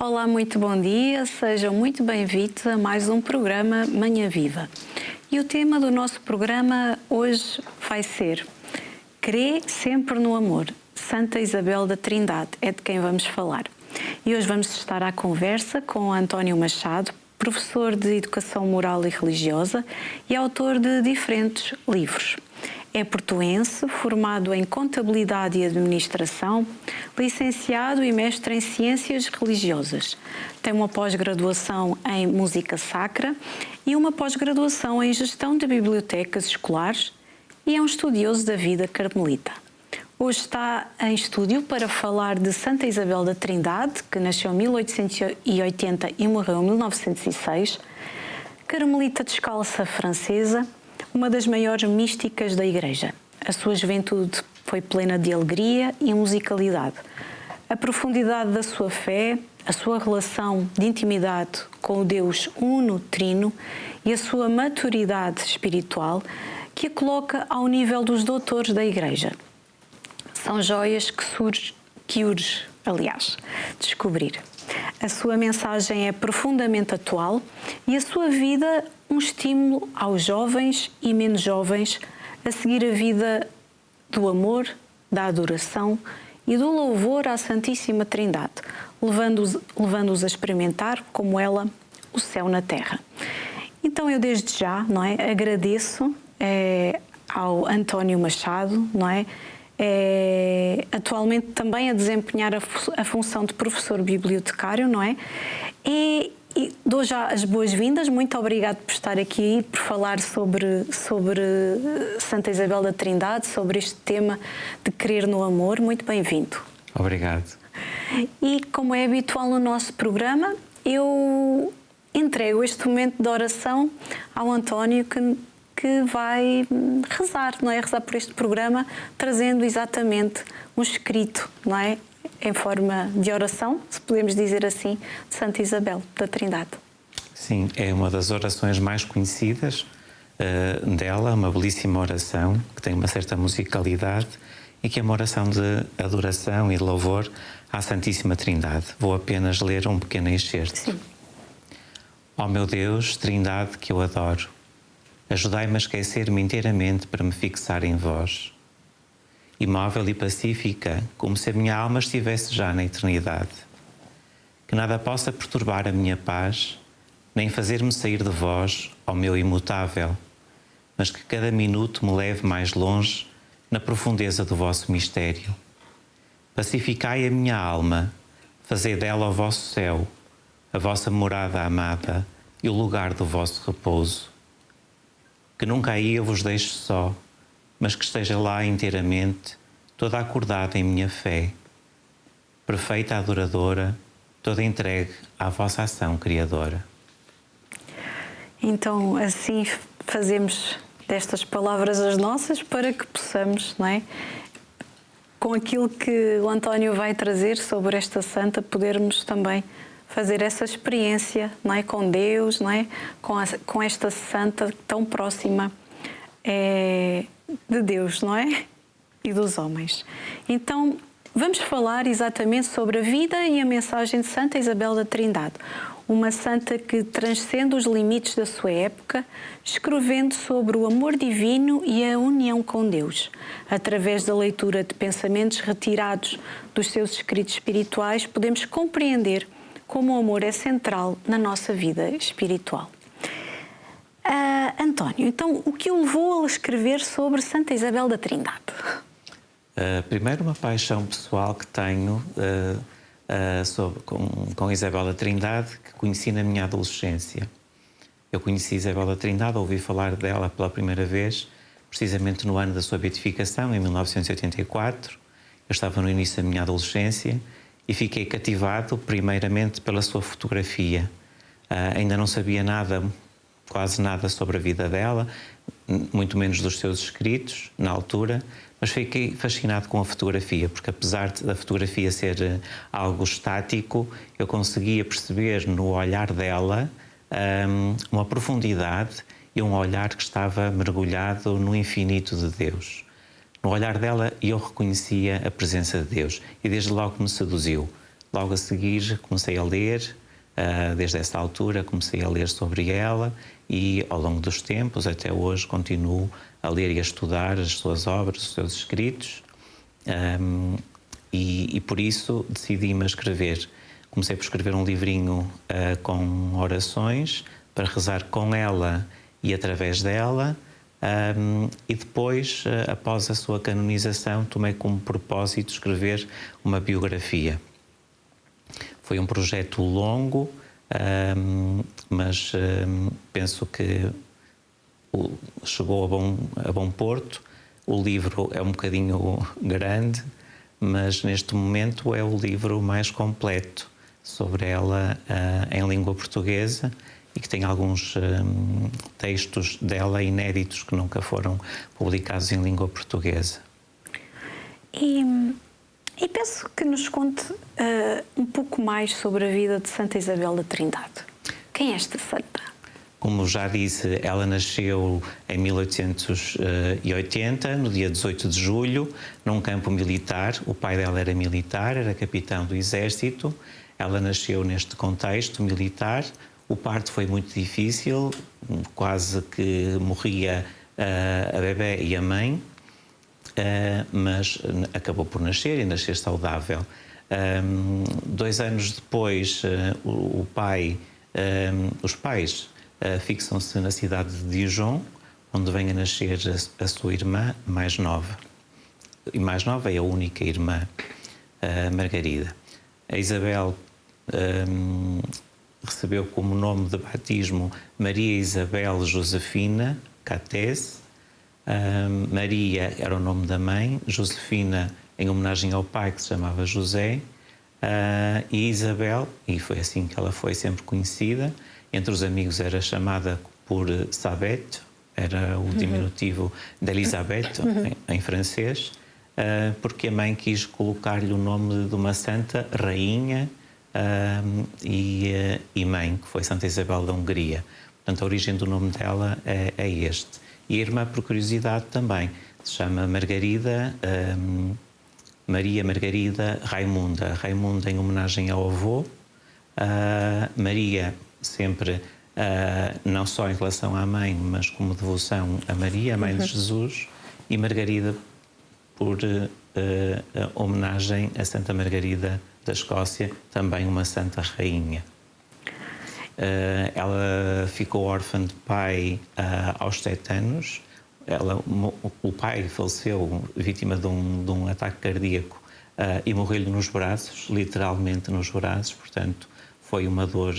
Olá, muito bom dia, sejam muito bem-vindos a mais um programa Manhã Viva. E o tema do nosso programa hoje vai ser Crê sempre no amor. Santa Isabel da Trindade é de quem vamos falar. E hoje vamos estar à conversa com António Machado, professor de Educação Moral e Religiosa e autor de diferentes livros. É portuense, formado em Contabilidade e Administração, licenciado e mestre em Ciências Religiosas. Tem uma pós-graduação em Música Sacra e uma pós-graduação em Gestão de Bibliotecas Escolares e é um estudioso da vida carmelita. Hoje está em estúdio para falar de Santa Isabel da Trindade, que nasceu em 1880 e morreu em 1906, carmelita descalça francesa, uma das maiores místicas da Igreja. A sua juventude foi plena de alegria e musicalidade. A profundidade da sua fé, a sua relação de intimidade com o Deus Uno, Trino e a sua maturidade espiritual que a coloca ao nível dos doutores da Igreja. São joias que urge, descobrir. A sua mensagem é profundamente atual e a sua vida um estímulo aos jovens e menos jovens a seguir a vida do amor, da adoração e do louvor à Santíssima Trindade, levando-os a experimentar, como ela, o céu na terra. Então eu desde já, agradeço ao António Machado, atualmente também a desempenhar a função de professor bibliotecário, E dou já as boas-vindas. Muito obrigado por estar aqui, por falar sobre Santa Isabel da Trindade, sobre este tema de crer no amor. Muito bem-vindo. Obrigado. E como é habitual no nosso programa, eu entrego este momento de oração ao António que vai rezar, rezar por este programa, trazendo exatamente um escrito, em forma de oração, se podemos dizer assim, de Santa Isabel da Trindade. Sim, é uma das orações mais conhecidas dela, uma belíssima oração, que tem uma certa musicalidade e que é uma oração de adoração e louvor à Santíssima Trindade. Vou apenas ler um pequeno excerto. Sim. Ó meu Deus, Trindade que eu adoro, ajudai-me a esquecer-me inteiramente para me fixar em vós. Imóvel e pacífica, como se a minha alma estivesse já na eternidade. Que nada possa perturbar a minha paz, nem fazer-me sair de vós, ó meu imutável, mas que cada minuto me leve mais longe na profundeza do vosso mistério. Pacificai a minha alma, fazei dela o vosso céu, a vossa morada amada e o lugar do vosso repouso. Que nunca aí eu vos deixe só, mas que esteja lá inteiramente, toda acordada em minha fé, perfeita adoradora, toda entregue à vossa ação criadora. Então, assim fazemos destas palavras as nossas para que possamos, com aquilo que o António vai trazer sobre esta santa, podermos também fazer essa experiência, com Deus, com esta santa tão próxima de Deus, e dos homens. Então, vamos falar exatamente sobre a vida e a mensagem de Santa Isabel da Trindade, uma santa que transcende os limites da sua época, escrevendo sobre o amor divino e a união com Deus. Através da leitura de pensamentos retirados dos seus escritos espirituais, podemos compreender como o amor é central na nossa vida espiritual. António, então, o que o levou a escrever sobre Santa Isabel da Trindade? Primeiro, uma paixão pessoal que tenho com Isabel da Trindade, que conheci na minha adolescência. Eu conheci Isabel da Trindade, ouvi falar dela pela primeira vez, precisamente no ano da sua beatificação, em 1984. Eu estava no início da minha adolescência e fiquei cativado, primeiramente, pela sua fotografia. Ainda não sabia nada, quase nada sobre a vida dela, muito menos dos seus escritos, na altura, mas fiquei fascinado com a fotografia, porque apesar da fotografia ser algo estático, eu conseguia perceber no olhar dela uma profundidade e um olhar que estava mergulhado no infinito de Deus. No olhar dela eu reconhecia a presença de Deus e desde logo me seduziu. logo a seguir comecei a ler. Desde essa altura comecei a ler sobre ela e ao longo dos tempos, até hoje, continuo a ler e a estudar as suas obras, os seus escritos, e por isso decidi-me a escrever. Comecei por escrever um livrinho com orações para rezar com ela e através dela, e depois, após a sua canonização, tomei como propósito escrever uma biografia. Foi um projeto longo, mas penso que chegou a bom porto. O livro é um bocadinho grande, mas neste momento é o livro mais completo sobre ela em língua portuguesa e que tem alguns textos dela inéditos que nunca foram publicados em língua portuguesa. E peço que nos conte um pouco mais sobre a vida de Santa Isabel da Trindade. Quem é esta santa? Como já disse, ela nasceu em 1880, no dia 18 de julho, num campo militar. O pai dela era militar, era capitão do exército. Ela nasceu neste contexto militar. O parto foi muito difícil, quase que morria a bebé e a mãe. Mas acabou por nascer e nascer saudável. 2 anos depois, os pais fixam-se na cidade de Dijon, onde vem a nascer a sua irmã mais nova. E mais nova é a única irmã, Margarida. A Isabel recebeu como nome de batismo Maria Isabel Josefina Catese. Maria era o nome da mãe, Josefina em homenagem ao pai, que se chamava José, e Isabel, e foi assim que ela foi sempre conhecida. Entre os amigos era chamada por Sabete, era o diminutivo de Elisabeth em francês, porque a mãe quis colocar-lhe o nome de uma santa rainha e mãe, que foi Santa Isabel da Hungria. Portanto, a origem do nome dela é este. E a irmã, por curiosidade, também se chama Margarida, Maria Margarida Raimunda. Raimunda em homenagem ao avô. Maria, sempre, não só em relação à mãe, mas como devoção a Maria, a mãe de Jesus. E Margarida, por homenagem a Santa Margarida da Escócia, também uma santa rainha. Ela ficou órfã de pai aos 7 anos. O pai faleceu vítima de um ataque cardíaco e morreu-lhe nos braços, literalmente nos braços. Portanto, foi uma dor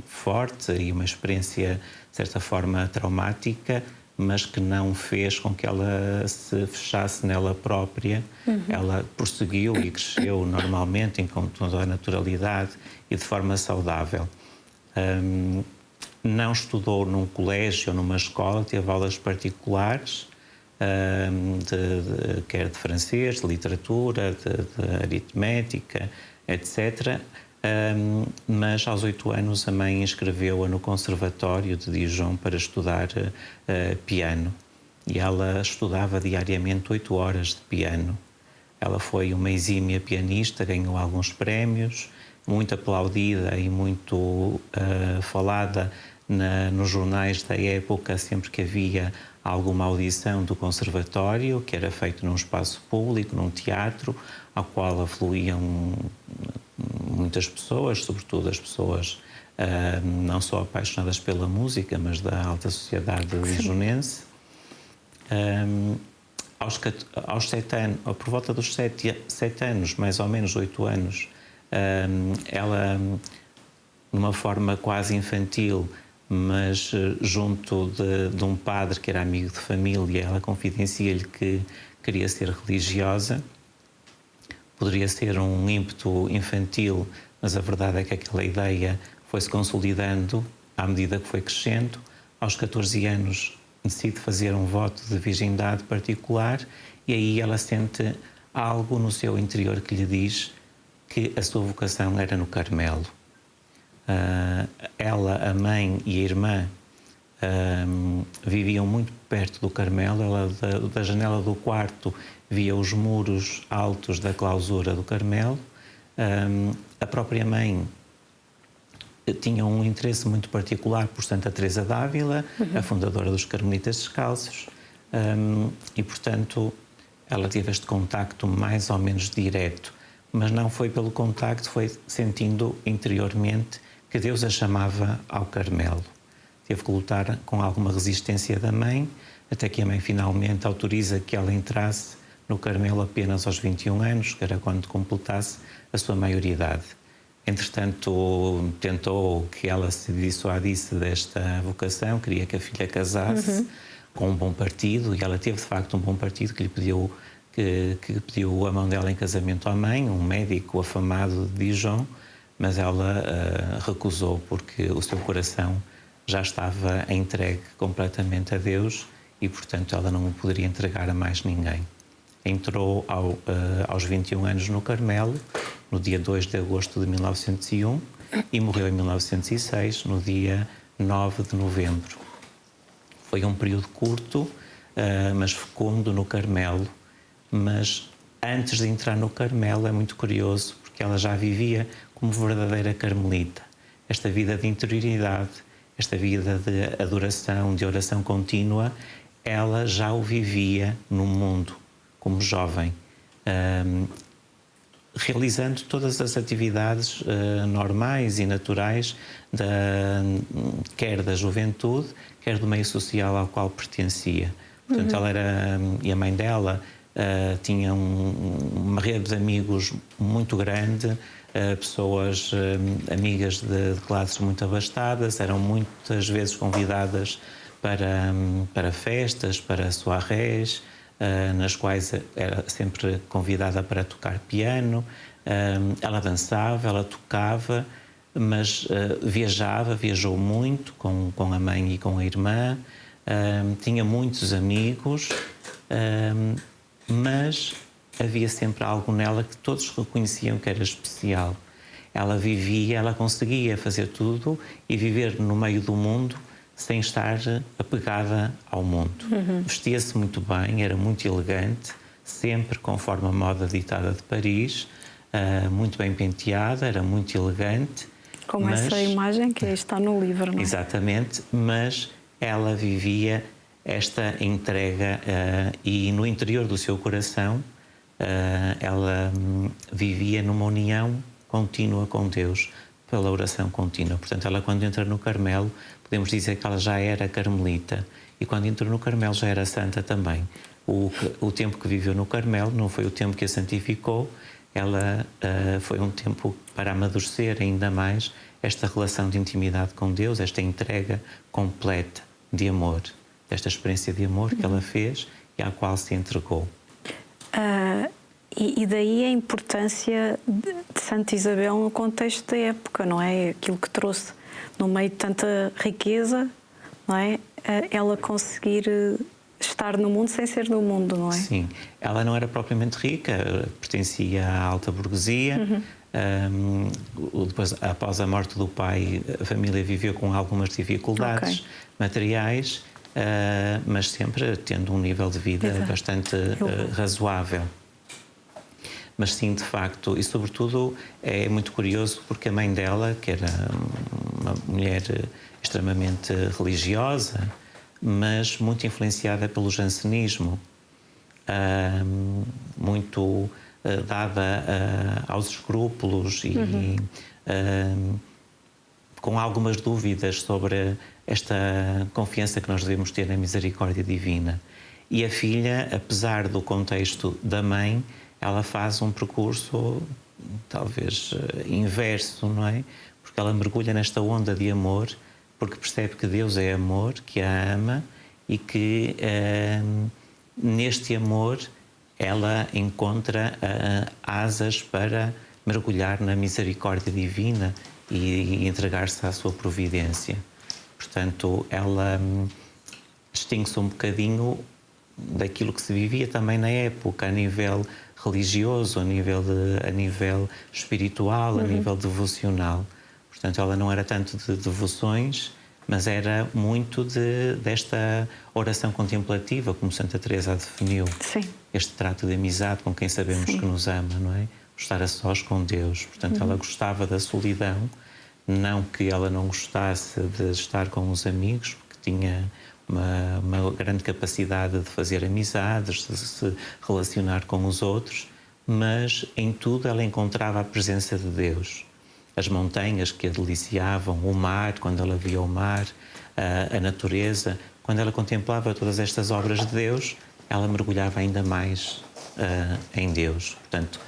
forte e uma experiência, de certa forma, traumática, mas que não fez com que ela se fechasse nela própria. Ela prosseguiu e cresceu normalmente, com toda a naturalidade e de forma saudável. Não estudou num colégio ou numa escola, teve aulas particulares, quer de francês, de literatura, de aritmética, etc. Mas aos 8 anos a mãe inscreveu-a no Conservatório de Dijon para estudar piano. E ela estudava diariamente 8 horas de piano. Ela foi uma exímia pianista, ganhou alguns prémios, muito aplaudida e muito falada nos jornais da época, sempre que havia alguma audição do conservatório, que era feito num espaço público, num teatro, ao qual afluíam muitas pessoas, sobretudo as pessoas não só apaixonadas pela música, mas da alta sociedade dijonense. Aos 7 anos, ou por volta dos 7 anos, mais ou menos 8 anos, ela, de uma forma quase infantil, mas junto de um padre que era amigo de família, ela confidencia-lhe que queria ser religiosa. Poderia ser um ímpeto infantil, mas a verdade é que aquela ideia foi-se consolidando à medida que foi crescendo. Aos 14 anos decide fazer um voto de virgindade particular e aí ela sente algo no seu interior que lhe diz que a sua vocação era no Carmelo. Ela, a mãe e a irmã viviam muito perto do Carmelo. Ela, da janela do quarto, via os muros altos da clausura do Carmelo. A própria mãe tinha um interesse muito particular por Santa Teresa d'Ávila, a fundadora dos Carmelitas Descalços, e, portanto, ela teve este contacto mais ou menos direto, mas não foi pelo contacto, foi sentindo interiormente que Deus a chamava ao Carmelo. Teve que lutar com alguma resistência da mãe, até que a mãe finalmente autoriza que ela entrasse no Carmelo apenas aos 21 anos, que era quando completasse a sua maioridade. Entretanto, tentou que ela se dissuadisse desta vocação, queria que a filha casasse com um bom partido, e ela teve, de facto, um bom partido que lhe pediu, que pediu a mão dela em casamento à mãe, um médico afamado de Dijon, mas ela recusou porque o seu coração já estava entregue completamente a Deus e, portanto, ela não o poderia entregar a mais ninguém. Entrou aos 21 anos no Carmelo, no dia 2 de agosto de 1901, e morreu em 1906, no dia 9 de novembro. Foi um período curto, mas fecundo no Carmelo. Mas antes de entrar no Carmelo é muito curioso, porque ela já vivia como verdadeira carmelita. Esta vida de interioridade, esta vida de adoração, de oração contínua, ela já o vivia no mundo, como jovem, realizando todas as atividades normais e naturais, quer da juventude, quer do meio social ao qual pertencia. Portanto, ela era, e a mãe dela tinha uma rede de amigos muito grande, pessoas amigas de classes muito abastadas, eram muitas vezes convidadas para festas, para soirées, nas quais era sempre convidada para tocar piano. Ela dançava, ela tocava, mas viajou muito com a mãe e com a irmã, tinha muitos amigos, mas havia sempre algo nela que todos reconheciam que era especial. Ela vivia, ela conseguia fazer tudo e viver no meio do mundo sem estar apegada ao mundo. Vestia-se muito bem, era muito elegante, sempre conforme a moda ditada de Paris, muito bem penteada, era muito elegante. Como essa imagem que está no livro, não é? Exatamente, mas ela vivia esta entrega e no interior do seu coração ela vivia numa união contínua com Deus, pela oração contínua. Portanto, ela, quando entra no Carmelo, podemos dizer que ela já era carmelita, e quando entrou no Carmelo já era santa também. O tempo que viveu no Carmelo não foi o tempo que a santificou, ela foi um tempo para amadurecer ainda mais esta relação de intimidade com Deus, esta entrega completa de amor, desta experiência de amor que ela fez e à qual se entregou. E daí a importância de Santa Isabel no contexto da época, não é? Aquilo que trouxe no meio de tanta riqueza, não é? Ela conseguir estar no mundo sem ser do mundo, não é? Sim, ela não era propriamente rica, pertencia à alta burguesia. Depois, após a morte do pai, a família viveu com algumas dificuldades materiais, mas sempre tendo um nível de vida bastante razoável. Mas sim, de facto, e sobretudo é muito curioso porque a mãe dela, que era uma mulher extremamente religiosa, mas muito influenciada pelo jansenismo, muito dada aos escrúpulos e com algumas dúvidas sobre esta confiança que nós devemos ter na misericórdia divina. E a filha, apesar do contexto da mãe, ela faz um percurso talvez inverso, não é? Porque ela mergulha nesta onda de amor, porque percebe que Deus é amor, que a ama e que neste amor ela encontra asas para mergulhar na misericórdia divina e entregar-se à sua providência. Portanto, ela distingue-se um bocadinho daquilo que se vivia também na época, a nível religioso, a nível espiritual, a nível devocional. Portanto, ela não era tanto de devoções, mas era muito desta oração contemplativa, como Santa Teresa a definiu. Sim. Este trato de amizade com quem sabemos que nos ama, não é? Estar a sós com Deus. Portanto, ela gostava da solidão, não que ela não gostasse de estar com os amigos, porque tinha uma grande capacidade de fazer amizades, de se relacionar com os outros, mas em tudo ela encontrava a presença de Deus. As montanhas que a deliciavam, o mar, quando ela via o mar, a natureza. Quando ela contemplava todas estas obras de Deus, ela mergulhava ainda mais em Deus. Portanto,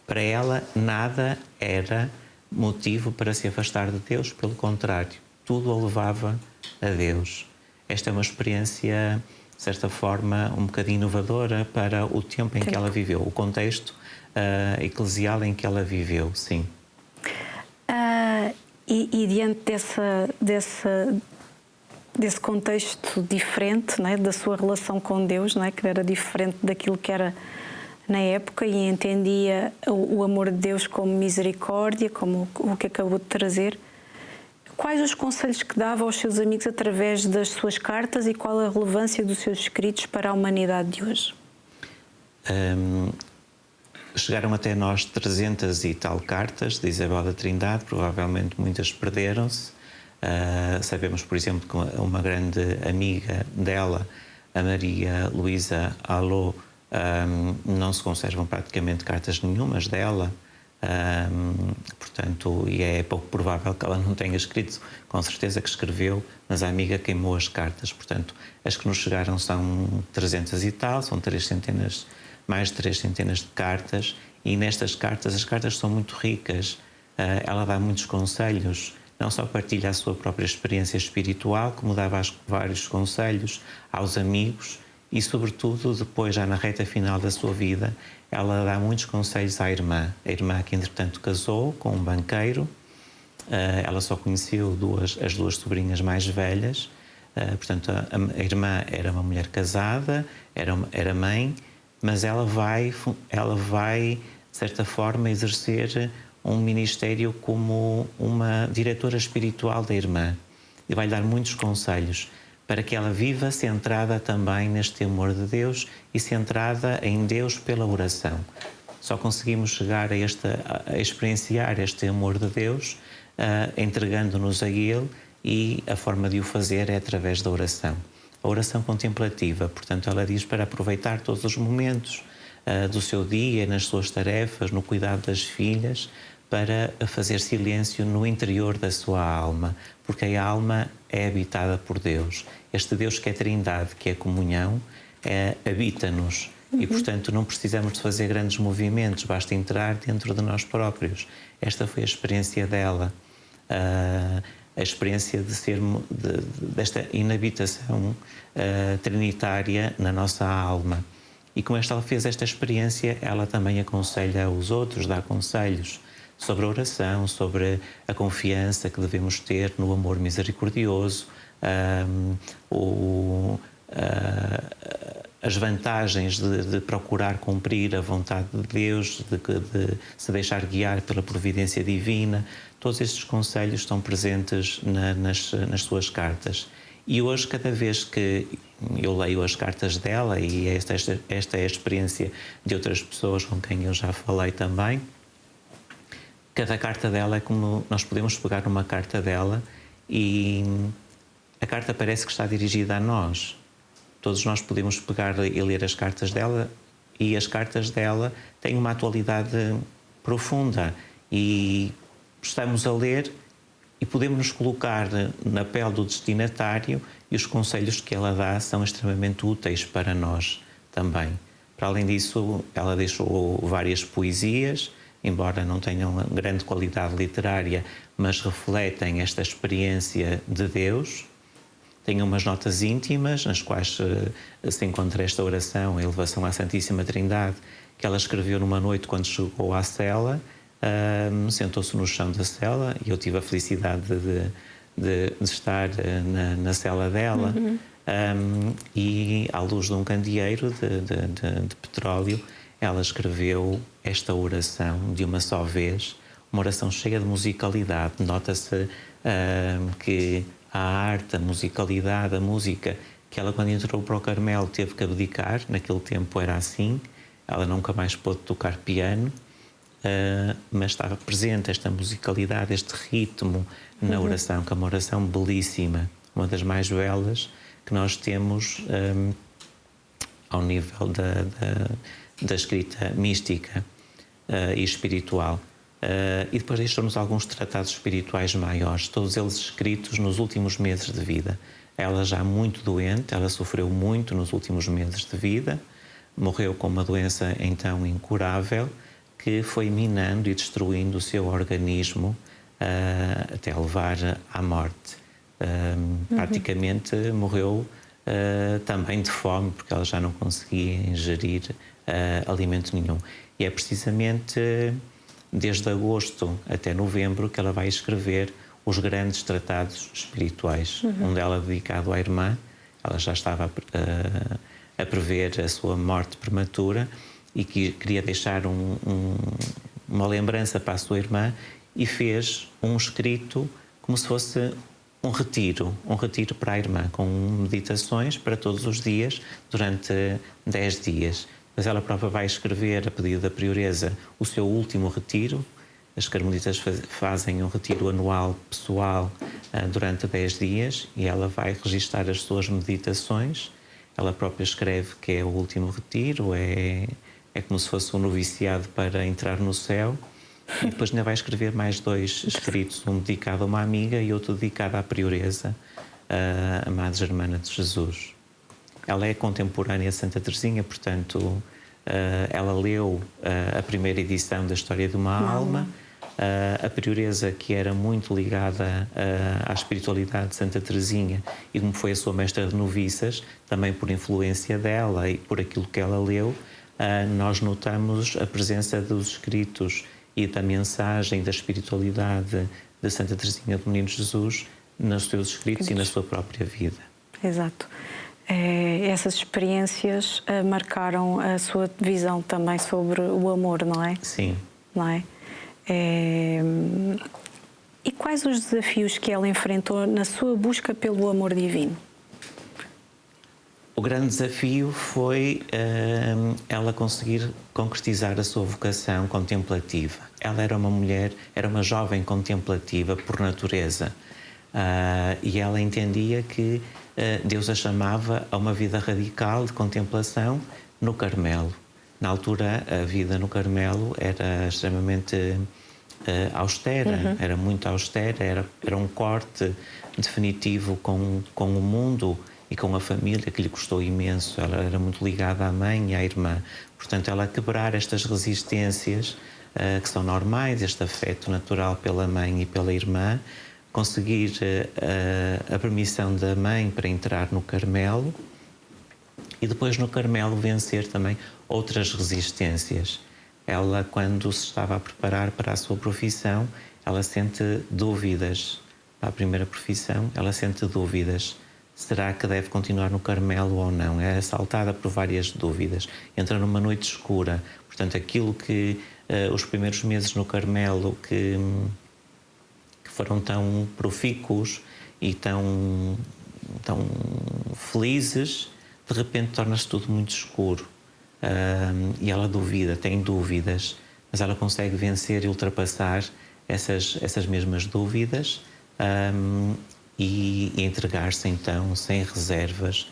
para ela, nada era motivo para se afastar de Deus, pelo contrário, tudo a levava a Deus. Esta é uma experiência, de certa forma, um bocadinho inovadora para o tempo em que ela viveu, o contexto eclesial em que ela viveu, sim. E diante desse contexto diferente, não é, da sua relação com Deus, não é, que era diferente daquilo que era na época, e entendia o amor de Deus como misericórdia, como o que acabou de trazer, quais os conselhos que dava aos seus amigos através das suas cartas e qual a relevância dos seus escritos para a humanidade de hoje? Chegaram até nós 300 e tal cartas de Isabel da Trindade, provavelmente muitas perderam-se. Sabemos, por exemplo, que uma grande amiga dela, a Maria Luísa Alô, não se conservam praticamente cartas nenhumas dela. Portanto, e é pouco provável que ela não tenha escrito, com certeza que escreveu, mas a amiga queimou as cartas. Portanto, as que nos chegaram são 300 e tal, são mais de 3 centenas de cartas, e nestas cartas, as cartas são muito ricas. Ela dá muitos conselhos, não só partilha a sua própria experiência espiritual, como dava vários conselhos aos amigos, e sobretudo depois, já na reta final da sua vida, ela dá muitos conselhos à irmã. A irmã que entretanto casou com um banqueiro, ela só conheceu as duas sobrinhas mais velhas, portanto a irmã era uma mulher casada, era mãe, mas ela vai, de certa forma, exercer um ministério como uma diretora espiritual da irmã, e vai dar muitos conselhos para que ela viva centrada também neste amor de Deus e centrada em Deus pela oração. Só conseguimos chegar a experienciar este amor de Deus entregando-nos a Ele, e a forma de o fazer é através da oração. A oração contemplativa, portanto, ela diz para aproveitar todos os momentos do seu dia, nas suas tarefas, no cuidado das filhas, para fazer silêncio no interior da sua alma, porque a alma é habitada por Deus. Este Deus que é Trindade, que é comunhão, habita-nos. E, portanto, não precisamos de fazer grandes movimentos, basta entrar dentro de nós próprios. Esta foi a experiência dela. A experiência desta inabitação trinitária na nossa alma. E como ela fez esta experiência, ela também aconselha os outros, dá conselhos sobre a oração, sobre a confiança que devemos ter no amor misericordioso, as vantagens de procurar cumprir a vontade de Deus, de se deixar guiar pela providência divina. Todos estes conselhos estão presentes nas suas cartas. E hoje, cada vez que eu leio as cartas dela, e esta é a experiência de outras pessoas com quem eu já falei também, cada carta dela é como nós podemos pegar numa carta dela e a carta parece que está dirigida a nós. Todos nós podemos pegar e ler as cartas dela, e as cartas dela têm uma atualidade profunda, e estamos a ler e podemos nos colocar na pele do destinatário, e os conselhos que ela dá são extremamente úteis para nós também. Para além disso, ela deixou várias poesias, embora não tenham grande qualidade literária, mas refletem esta experiência de Deus. Tem umas notas íntimas, nas quais se encontra esta oração, a elevação à Santíssima Trindade, que ela escreveu numa noite quando chegou à cela. Sentou-se no chão da cela, e eu tive a felicidade de estar na cela dela. E à luz de um candeeiro de petróleo, ela escreveu esta oração de uma só vez, uma oração cheia de musicalidade. Nota-se que à arte, à musicalidade, à música, que ela, quando entrou para o Carmelo, teve que abdicar. Naquele tempo era assim. Ela nunca mais pôde tocar piano, mas estava presente esta musicalidade, este ritmo na oração, que é uma oração belíssima, uma das mais belas que nós temos ao nível da escrita mística e espiritual. E depois deixou-nos alguns tratados espirituais maiores, todos eles escritos nos últimos meses de vida. Ela já muito doente, ela sofreu muito nos últimos meses de vida, morreu com uma doença então incurável, que foi minando e destruindo o seu organismo até levar à morte. Praticamente morreu também de fome, porque ela já não conseguia ingerir alimento nenhum. E é precisamente desde agosto até novembro que ela vai escrever os grandes tratados espirituais. Um deles dedicado à irmã. Ela já estava a prever a sua morte prematura e que queria deixar uma lembrança para a sua irmã, e fez um escrito como se fosse um retiro para a irmã, com meditações para todos os dias, durante 10 dias. Mas ela própria vai escrever, a pedido da prioresa, o seu último retiro. As carmelitas fazem um retiro anual pessoal durante 10 dias, e ela vai registar as suas meditações. Ela própria escreve que é o último retiro, é como se fosse um noviciado para entrar no céu. E depois ainda vai escrever mais 2 escritos, um dedicado a uma amiga e outro dedicado à prioresa, a Madre Germana de Jesus. Ela é contemporânea de Santa Teresinha, portanto, ela leu a primeira edição da História de uma Alma. A prioresa, que era muito ligada à espiritualidade de Santa Teresinha, e como foi a sua mestra de noviças, também por influência dela e por aquilo que ela leu, nós notamos a presença dos escritos e da mensagem da espiritualidade de Santa Teresinha do Menino Jesus nos seus escritos e na sua própria vida. Exato. Essas experiências marcaram a sua visão também sobre o amor, não é? Sim. Não é? E quais os desafios que ela enfrentou na sua busca pelo amor divino? O grande desafio foi ela conseguir concretizar a sua vocação contemplativa. Ela era uma mulher, era uma jovem contemplativa por natureza, e ela entendia que Deus a chamava a uma vida radical de contemplação no Carmelo. Na altura, a vida no Carmelo era extremamente austera, era muito austera, era um corte definitivo com o mundo e com a família, que lhe custou imenso. Ela era muito ligada à mãe e à irmã. Portanto, ela quebrar estas resistências que são normais, este afeto natural pela mãe e pela irmã, conseguir a permissão da mãe para entrar no Carmelo, e depois no Carmelo vencer também outras resistências. Ela, quando se estava a preparar para a sua profissão, ela sente dúvidas. Para a primeira profissão, ela sente dúvidas. Será que deve continuar no Carmelo ou não? É assaltada por várias dúvidas. Entra numa noite escura. Portanto, aquilo que os primeiros meses no Carmelo que foram tão profícuos e tão felizes, de repente torna-se tudo muito escuro. E ela duvida, tem dúvidas, mas ela consegue vencer e ultrapassar essas mesmas dúvidas, e entregar-se então sem reservas,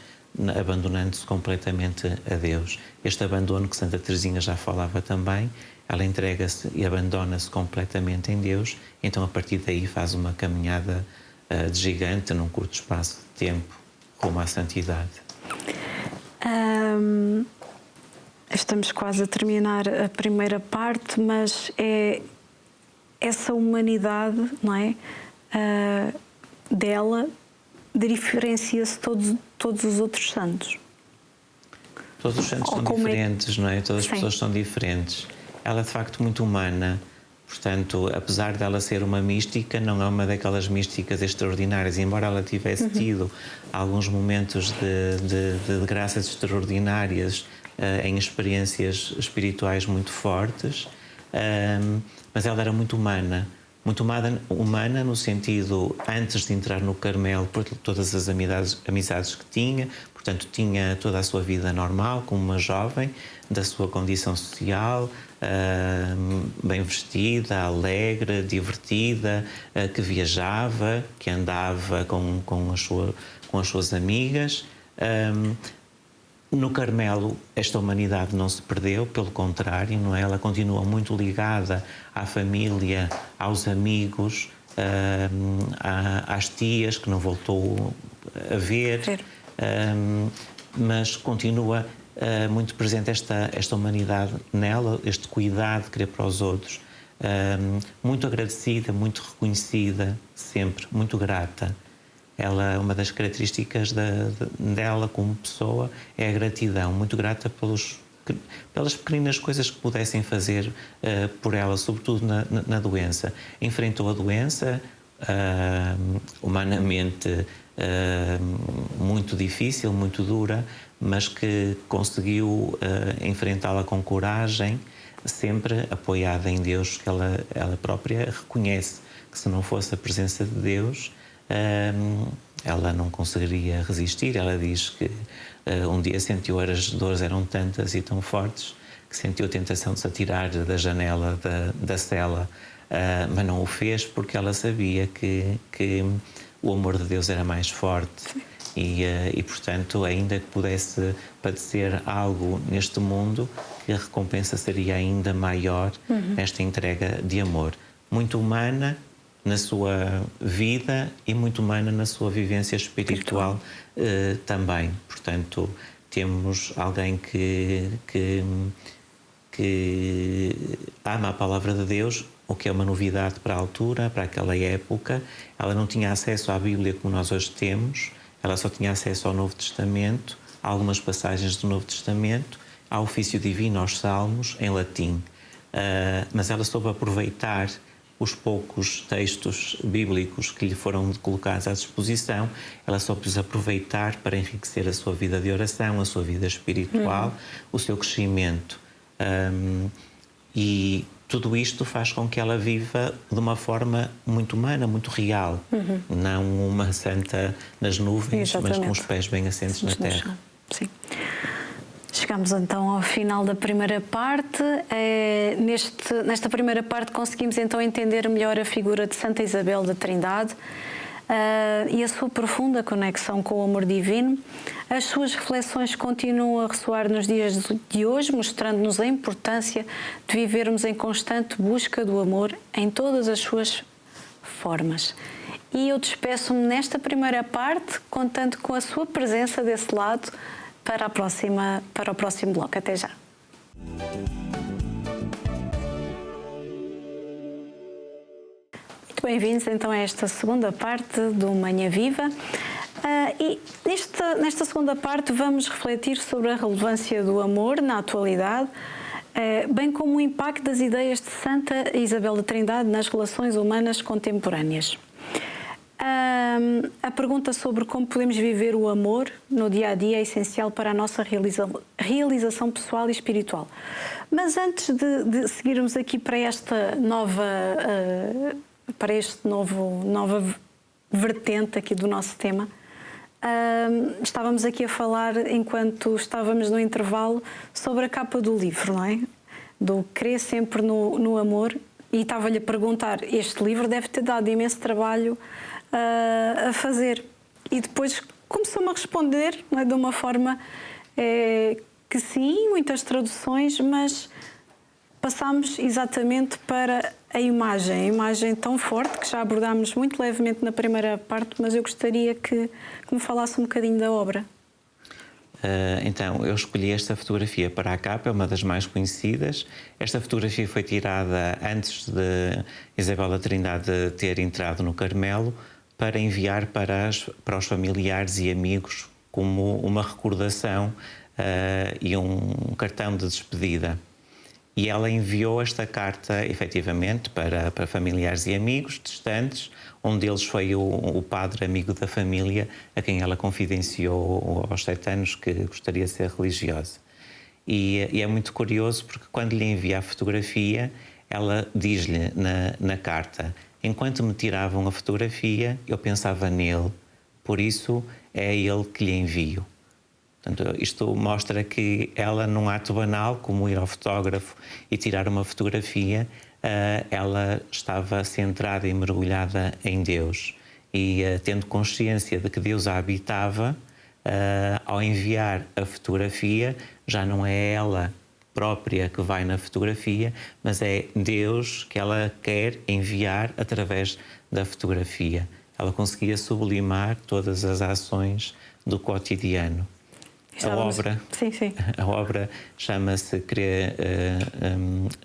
abandonando-se completamente a Deus. Este abandono que Santa Teresinha já falava também, ela entrega-se e abandona-se completamente em Deus, então a partir daí faz uma caminhada de gigante num curto espaço de tempo rumo à santidade. Estamos quase a terminar a primeira parte, mas é essa humanidade, não é? Dela diferencia-se todos os outros santos. Todos os santos são diferentes, não é? Todas as pessoas são diferentes. Ela é de facto muito humana, portanto, apesar dela ser uma mística, não é uma daquelas místicas extraordinárias, embora ela tivesse tido alguns momentos de graças extraordinárias em experiências espirituais muito fortes, mas ela era muito humana, Muito humana no sentido, antes de entrar no Carmelo, por todas as amizades que tinha, portanto tinha toda a sua vida normal, como uma jovem, da sua condição social, bem vestida, alegre, divertida, que viajava, que andava com as suas amigas. No Carmelo, esta humanidade não se perdeu, pelo contrário, não é? Ela continua muito ligada à família, aos amigos, às tias, que não voltou a ver, mas continua muito presente esta humanidade nela, este cuidado de querer para os outros, muito agradecida, muito reconhecida, sempre, muito grata. Ela, uma das características dela como pessoa é a gratidão, muito grata pelas pequenas coisas que pudessem fazer por ela, sobretudo na doença. Enfrentou a doença, humanamente muito difícil, muito dura, mas que conseguiu enfrentá-la com coragem, sempre apoiada em Deus, que ela própria reconhece que se não fosse a presença de Deus, ela não conseguiria resistir. Ela diz que um dia sentiu, as dores eram tantas e tão fortes que sentiu a tentação de se atirar da janela da cela, mas não o fez porque ela sabia que o amor de Deus era mais forte e portanto, ainda que pudesse padecer algo neste mundo, que a recompensa seria ainda maior nesta entrega de amor. Muito humana na sua vida e muito humana na sua vivência espiritual também. Portanto, temos alguém que ama a palavra de Deus, o que é uma novidade para a altura, para aquela época. Ela não tinha acesso à Bíblia como nós hoje temos, ela só tinha acesso ao Novo Testamento, a algumas passagens do Novo Testamento, ao ofício divino, aos Salmos, em latim. Mas ela soube aproveitar os poucos textos bíblicos que lhe foram colocados à disposição. Ela só pôs aproveitar para enriquecer a sua vida de oração, a sua vida espiritual, o seu crescimento. E tudo isto faz com que ela viva de uma forma muito humana, muito real. Não uma santa nas nuvens, mas com os pés bem assentes na terra. Sim. Chegamos então ao final da primeira parte. Nesta primeira parte conseguimos então entender melhor a figura de Santa Isabel da Trindade e a sua profunda conexão com o amor divino. As suas reflexões continuam a ressoar nos dias de hoje, mostrando-nos a importância de vivermos em constante busca do amor em todas as suas formas. E eu despeço-me nesta primeira parte, contando com a sua presença desse lado para o próximo bloco. Até já. Muito bem-vindos então a esta segunda parte do Manhã Viva. E nesta segunda parte vamos refletir sobre a relevância do amor na atualidade, bem como o impacto das ideias de Santa Isabel da Trindade nas relações humanas contemporâneas. A pergunta sobre como podemos viver o amor no dia-a-dia é essencial para a nossa realização pessoal e espiritual. Mas antes de seguirmos aqui para esta nova vertente aqui do nosso tema, estávamos aqui a falar, enquanto estávamos no intervalo, sobre a capa do livro, não é? Do crer sempre no amor. E estava-lhe a perguntar, este livro deve ter dado imenso trabalho a fazer. E depois começou-me a responder, não é, de uma forma que sim, muitas traduções, mas passámos exatamente para a imagem tão forte que já abordámos muito levemente na primeira parte, mas eu gostaria que me falasse um bocadinho da obra. Então, eu escolhi esta fotografia para a capa, é uma das mais conhecidas. Esta fotografia foi tirada antes de Isabel da Trindade ter entrado no Carmelo, para enviar para os familiares e amigos como uma recordação e um cartão de despedida. E ela enviou esta carta, efetivamente, para familiares e amigos distantes. Um deles foi o padre amigo da família, a quem ela confidenciou aos 7 anos que gostaria de ser religiosa. E é muito curioso porque quando lhe envia a fotografia, ela diz-lhe na carta: enquanto me tiravam a fotografia, eu pensava nele, por isso é ele que lhe envio. Portanto, isto mostra que ela, num ato banal, como ir ao fotógrafo e tirar uma fotografia, ela estava centrada e mergulhada em Deus. E tendo consciência de que Deus a habitava, ao enviar a fotografia, já não é ela própria que vai na fotografia, mas é Deus que ela quer enviar através da fotografia. Ela conseguia sublimar todas as ações do cotidiano. A obra chama-se Crer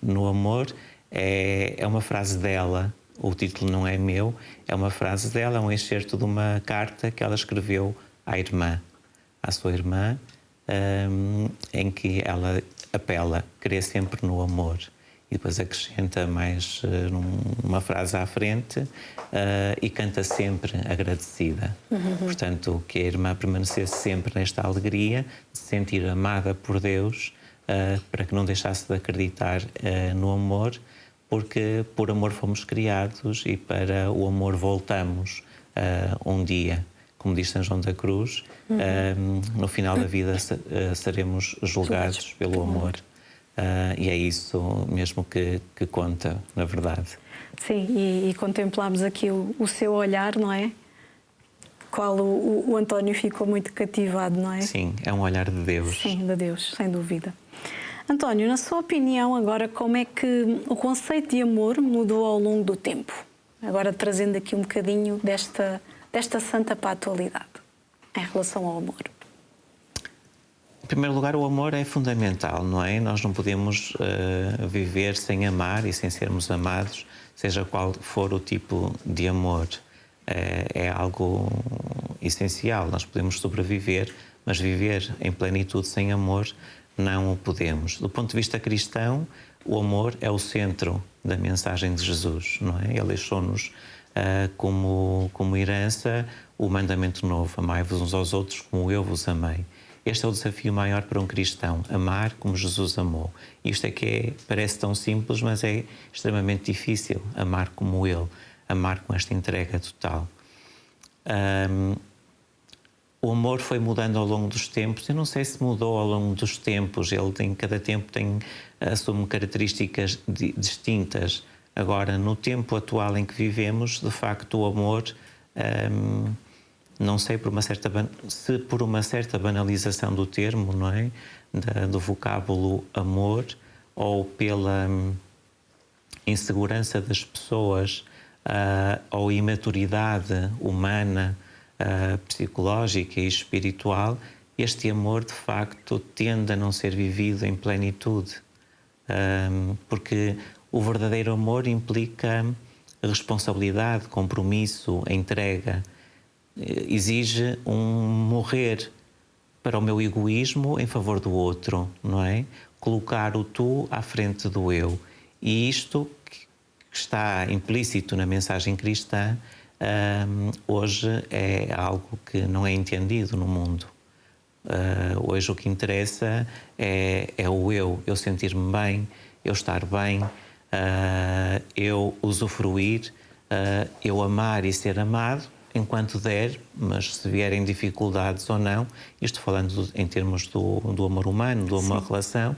no Amor. É uma frase dela, o título não é meu, é uma frase dela, é um excerto de uma carta que ela escreveu à sua irmã, em que ela apela, crer sempre no amor. E depois acrescenta mais uma frase à frente e canta sempre agradecida. Portanto, que a irmã permanecesse sempre nesta alegria, de se sentir amada por Deus, para que não deixasse de acreditar no amor, porque por amor fomos criados e para o amor voltamos um dia. Como diz São João da Cruz, no final da vida seremos julgados pelo amor. E é isso mesmo que conta, na verdade. Sim, e contemplamos aqui o seu olhar, não é? Qual o António ficou muito cativado, não é? Sim, é um olhar de Deus. Sim, de Deus, sem dúvida. António, na sua opinião agora, como é que o conceito de amor mudou ao longo do tempo? Agora trazendo aqui um bocadinho desta santa para a atualidade, em relação ao amor. Em primeiro lugar, o amor é fundamental, não é? Nós não podemos viver sem amar e sem sermos amados, seja qual for o tipo de amor. É algo essencial. Nós podemos sobreviver, mas viver em plenitude sem amor não o podemos. Do ponto de vista cristão, o amor é o centro da mensagem de Jesus, não é? Ele deixou-nos como herança o mandamento novo: amai-vos uns aos outros como eu vos amei. Este é o desafio maior para um cristão, amar como Jesus amou. Isto é que parece tão simples, mas é extremamente difícil, amar como Ele, amar com esta entrega total. O amor foi mudando ao longo dos tempos. Eu não sei se mudou ao longo dos tempos. Cada tempo assume características distintas. Agora, no tempo atual em que vivemos, de facto, o amor... não sei se por uma certa banalização do termo, não é? Do vocábulo amor, ou pela insegurança das pessoas, ou imaturidade humana, psicológica e espiritual, este amor de facto tende a não ser vivido em plenitude, porque o verdadeiro amor implica responsabilidade, compromisso, entrega. Exige um morrer para o meu egoísmo em favor do outro, não é? Colocar o tu à frente do eu. E isto que está implícito na mensagem cristã, hoje é algo que não é entendido no mundo. Hoje o que interessa é o eu sentir-me bem, eu estar bem, eu usufruir, eu amar e ser amado, enquanto der, mas se vierem dificuldades ou não, isto falando em termos do amor humano, de uma relação,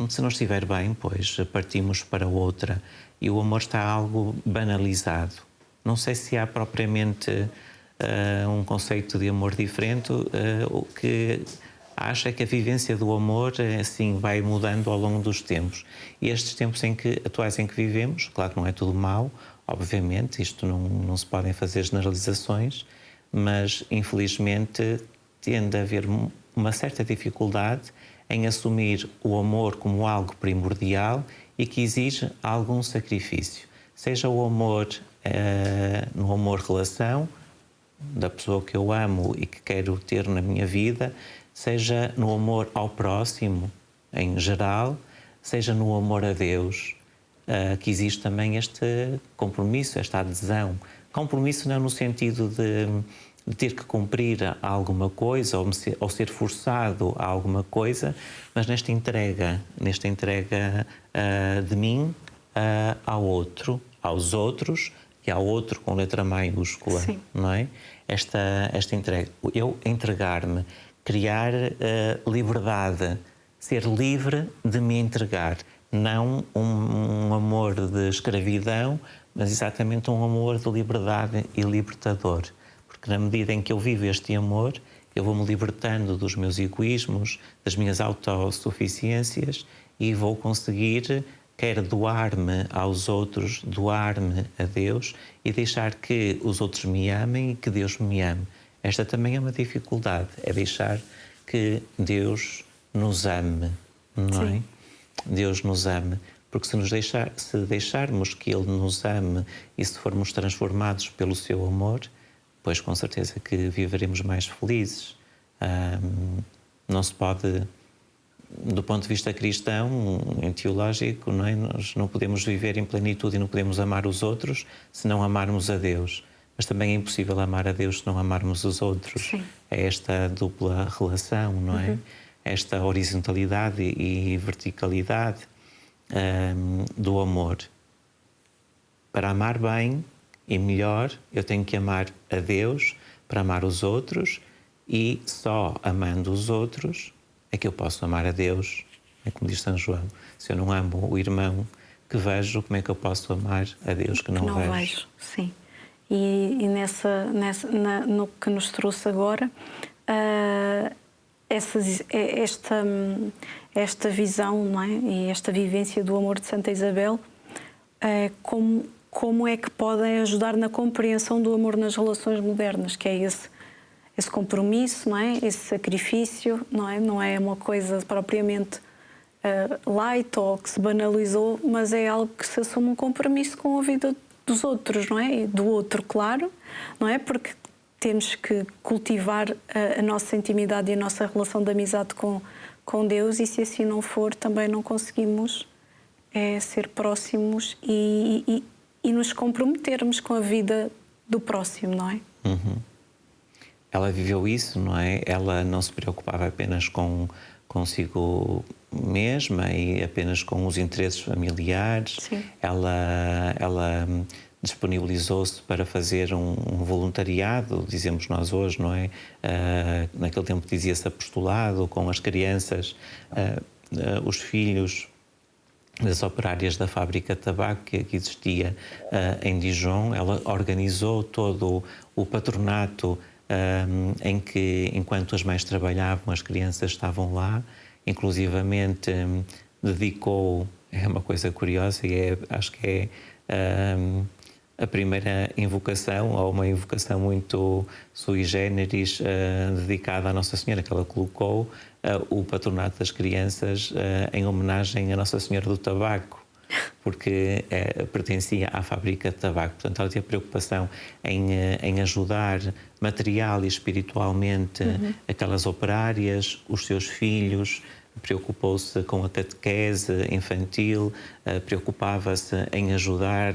se não estiver bem, pois partimos para outra. E o amor está algo banalizado. Não sei se há propriamente um conceito de amor diferente. O que acho é que a vivência do amor, assim, vai mudando ao longo dos tempos. E estes tempos atuais em que vivemos, claro que não é tudo mau, obviamente, isto não se podem fazer generalizações, mas infelizmente tende a haver uma certa dificuldade em assumir o amor como algo primordial e que exige algum sacrifício. Seja o amor no amor-relação, da pessoa que eu amo e que quero ter na minha vida, seja no amor ao próximo, em geral, seja no amor a Deus, que existe também este compromisso, esta adesão. Compromisso não no sentido de ter que cumprir alguma coisa ou ser forçado a alguma coisa, mas nesta entrega de mim ao outro, aos outros e ao outro com letra maiúscula, Sim. não é? Esta entrega, eu entregar-me, criar liberdade, ser livre de me entregar, não um amor de escravidão, mas exatamente um amor de liberdade e libertador. Porque na medida em que eu vivo este amor, eu vou-me libertando dos meus egoísmos, das minhas autossuficiências e vou conseguir, quer doar-me aos outros, doar-me a Deus e deixar que os outros me amem e que Deus me ame. Esta também é uma dificuldade, é deixar que Deus nos ame, não é? Sim. Deus nos ame, porque se deixarmos que Ele nos ame e se formos transformados pelo seu amor, pois com certeza que viveremos mais felizes. Não se pode, do ponto de vista cristão, teológico, não é? Nós não podemos viver em plenitude e não podemos amar os outros se não amarmos a Deus. Mas também é impossível amar a Deus se não amarmos os outros. Sim. É esta dupla relação, não é? Esta horizontalidade e verticalidade do amor. Para amar bem e melhor, eu tenho que amar a Deus para amar os outros e só amando os outros é que eu posso amar a Deus. É como diz São João. Se eu não amo o irmão que vejo, como é que eu posso amar a Deus que não vejo? Sim. E no que nos trouxe agora, esta visão, não é? E esta vivência do amor de Santa Isabel, como é que podem ajudar na compreensão do amor nas relações modernas, que é esse compromisso, não é? Esse sacrifício, não é? Não é uma coisa propriamente light ou que se banalizou, mas é algo que se assume um compromisso com a vida dos outros, não é? E do outro, claro, não é? Porque temos que cultivar a nossa intimidade e a nossa relação de amizade com Deus, e se assim não for, também não conseguimos ser próximos e nos comprometermos com a vida do próximo, não é? Ela viveu isso, não é? Ela não se preocupava apenas consigo mesma e apenas com os interesses familiares. Sim. Ela disponibilizou-se para fazer um voluntariado, dizemos nós hoje, não é? Naquele tempo dizia-se apostolado com as crianças, os filhos das operárias da fábrica de tabaco que existia em Dijon. Ela organizou todo o patronato em que, enquanto as mães trabalhavam, as crianças estavam lá. Inclusivamente dedicou, é uma coisa curiosa e acho que é a primeira invocação, ou uma invocação muito sui generis, dedicada à Nossa Senhora, que ela colocou o patronato das crianças em homenagem à Nossa Senhora do Tabaco, porque pertencia à fábrica de tabaco. Portanto, ela tinha preocupação em ajudar material e espiritualmente aquelas operárias, os seus filhos. Preocupou-se com a catequese infantil, preocupava-se em ajudar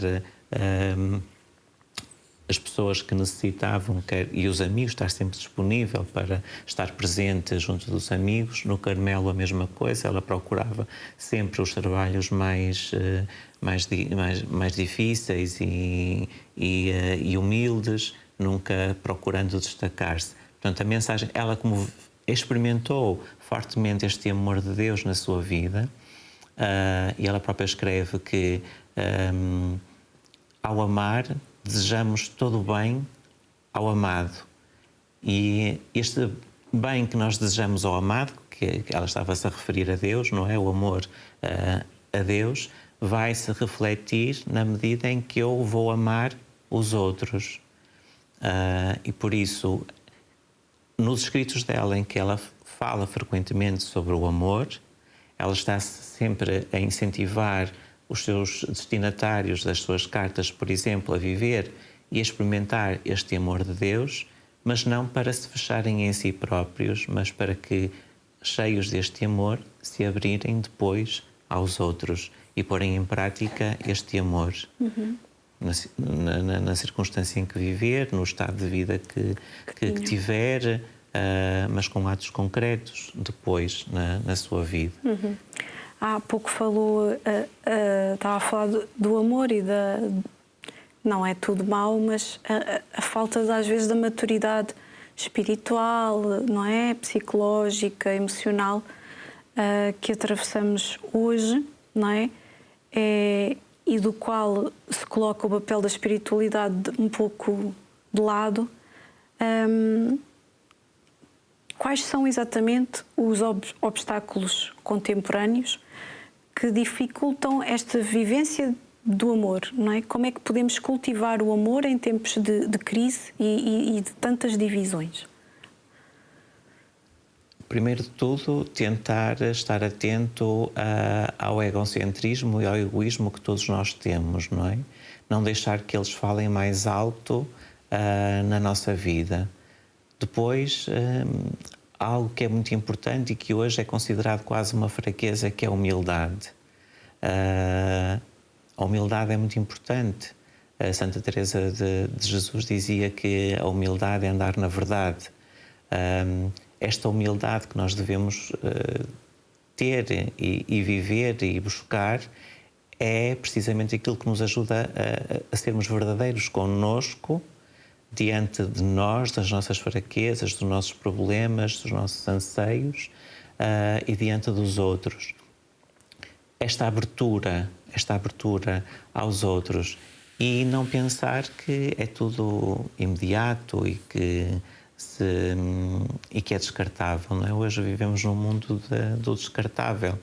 as pessoas que necessitavam, e os amigos, estar sempre disponível para estar presente junto dos amigos. No Carmelo a mesma coisa, ela procurava sempre os trabalhos mais difíceis e humildes, nunca procurando destacar-se. Portanto, a mensagem, ela como experimentou fortemente este amor de Deus na sua vida, e ela própria escreve que ao amar, desejamos todo o bem ao amado. E este bem que nós desejamos ao amado, que ela estava-se a referir a Deus, não é? O amor a Deus, vai se refletir na medida em que eu vou amar os outros. E por isso, nos escritos dela, em que ela fala frequentemente sobre o amor, ela está sempre a incentivar os seus destinatários das suas cartas, por exemplo, a viver e a experimentar este amor de Deus, mas não para se fecharem em si próprios, mas para que, cheios deste amor, se abrirem depois aos outros e porem em prática este amor na circunstância em que viver, no estado de vida que tiver, mas com atos concretos depois na sua vida. Há pouco falou, estava a falar do amor e não é tudo mau, mas a falta, às vezes, da maturidade espiritual, não é? Psicológica, emocional, que atravessamos hoje, não é? E do qual se coloca o papel da espiritualidade um pouco de lado. Quais são exatamente os obstáculos contemporâneos que dificultam esta vivência do amor, não é? Como é que podemos cultivar o amor em tempos de crise e de tantas divisões? Primeiro de tudo, tentar estar atento ao egocentrismo e ao egoísmo que todos nós temos, não é? Não deixar que eles falem mais alto na nossa vida. Depois, algo que é muito importante e que hoje é considerado quase uma fraqueza, que é a humildade. A humildade é muito importante. A Santa Teresa de Jesus dizia que a humildade é andar na verdade. Esta humildade que nós devemos ter e viver e buscar é precisamente aquilo que nos ajuda a sermos verdadeiros connosco, diante de nós, das nossas fraquezas, dos nossos problemas, dos nossos anseios e diante dos outros. Esta abertura aos outros e não pensar que é tudo imediato e que é descartável, não é? Hoje vivemos num mundo do descartável.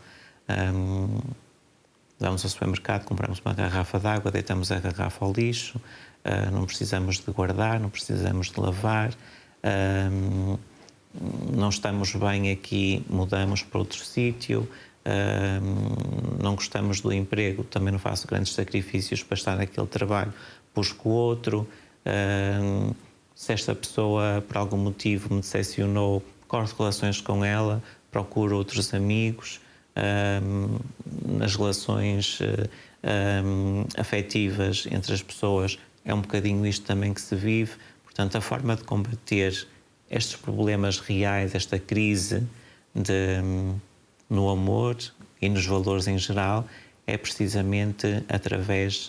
Vamos ao supermercado, compramos uma garrafa de água, deitamos a garrafa ao lixo, não precisamos de guardar, não precisamos de lavar, não estamos bem aqui, mudamos para outro sítio, não gostamos do emprego, também não faço grandes sacrifícios para estar naquele trabalho, busco outro. Se esta pessoa, por algum motivo, me decepcionou, corto relações com ela, procuro outros amigos. Nas relações afetivas entre as pessoas é um bocadinho isto também que se vive. Portanto, a forma de combater estes problemas reais, esta crise no amor e nos valores em geral, é precisamente através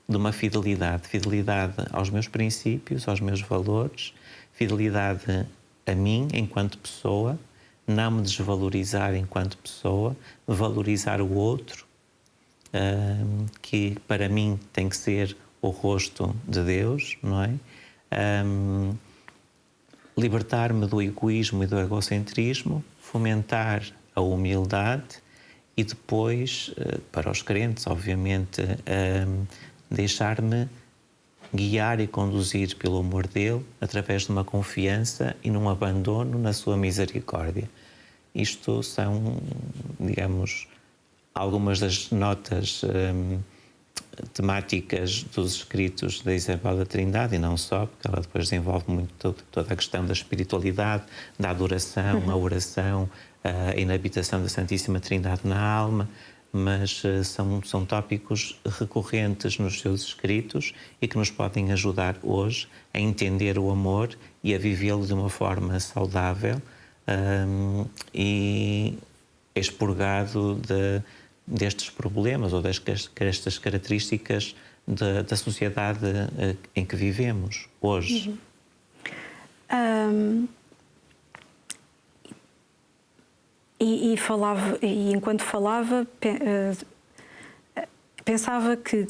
de uma fidelidade aos meus princípios, aos meus valores, fidelidade a mim enquanto pessoa, não me desvalorizar enquanto pessoa, valorizar o outro, que para mim tem que ser o rosto de Deus, não é? Libertar-me do egoísmo e do egocentrismo, fomentar a humildade e depois, para os crentes, obviamente, deixar-me guiar e conduzir pelo amor dele através de uma confiança e num abandono na sua misericórdia. Isto são, digamos, algumas das notas temáticas dos escritos da Isabel da Trindade, e não só, porque ela depois desenvolve muito toda a questão da espiritualidade, da adoração, a oração, a inabitação da Santíssima Trindade na alma, mas são tópicos recorrentes nos seus escritos e que nos podem ajudar hoje a entender o amor e a vivê-lo de uma forma saudável e expurgado destes problemas ou destas características da sociedade em que vivemos hoje. E enquanto falava, pensava que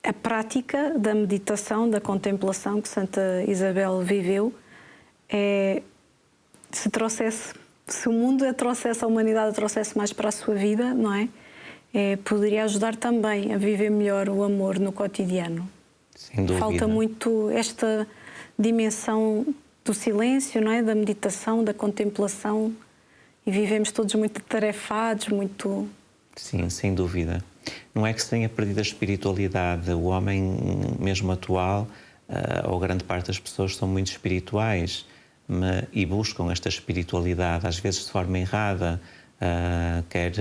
a prática da meditação, da contemplação que Santa Isabel viveu, se o mundo a trouxesse, a humanidade a trouxesse mais para a sua vida, não é? Poderia ajudar também a viver melhor o amor no cotidiano. Sem dúvida. Falta muito esta dimensão do silêncio, não é? Da meditação, da contemplação. E vivemos todos muito atarefados, muito... Sim, sem dúvida. Não é que se tenha perdido a espiritualidade. O homem, mesmo atual, ou grande parte das pessoas, são muito espirituais e buscam esta espiritualidade, às vezes de forma errada, quer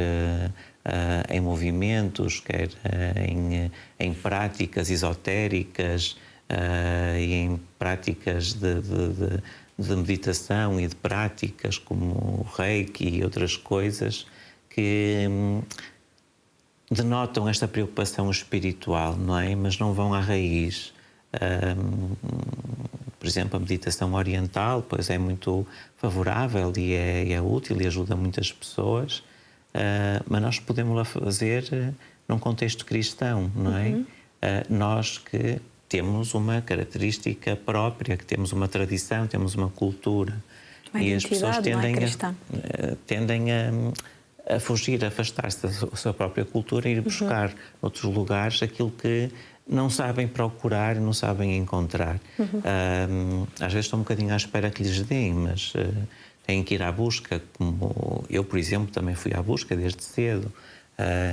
em movimentos, quer em práticas esotéricas e em práticas de meditação e de práticas como o Reiki e outras coisas que denotam esta preocupação espiritual, não é? Mas não vão à raiz. Por exemplo, a meditação oriental, pois é muito favorável e é útil e ajuda muitas pessoas, mas nós podemos-la fazer num contexto cristão, não é? Nós que temos uma característica própria, que temos uma tradição, temos uma cultura. Uma e as pessoas tendem a fugir, a afastar-se da sua própria cultura e ir buscar noutros lugares aquilo que não sabem procurar, não sabem encontrar. Às vezes estão um bocadinho à espera que lhes deem, mas têm que ir à busca. Como eu, por exemplo, também fui à busca desde cedo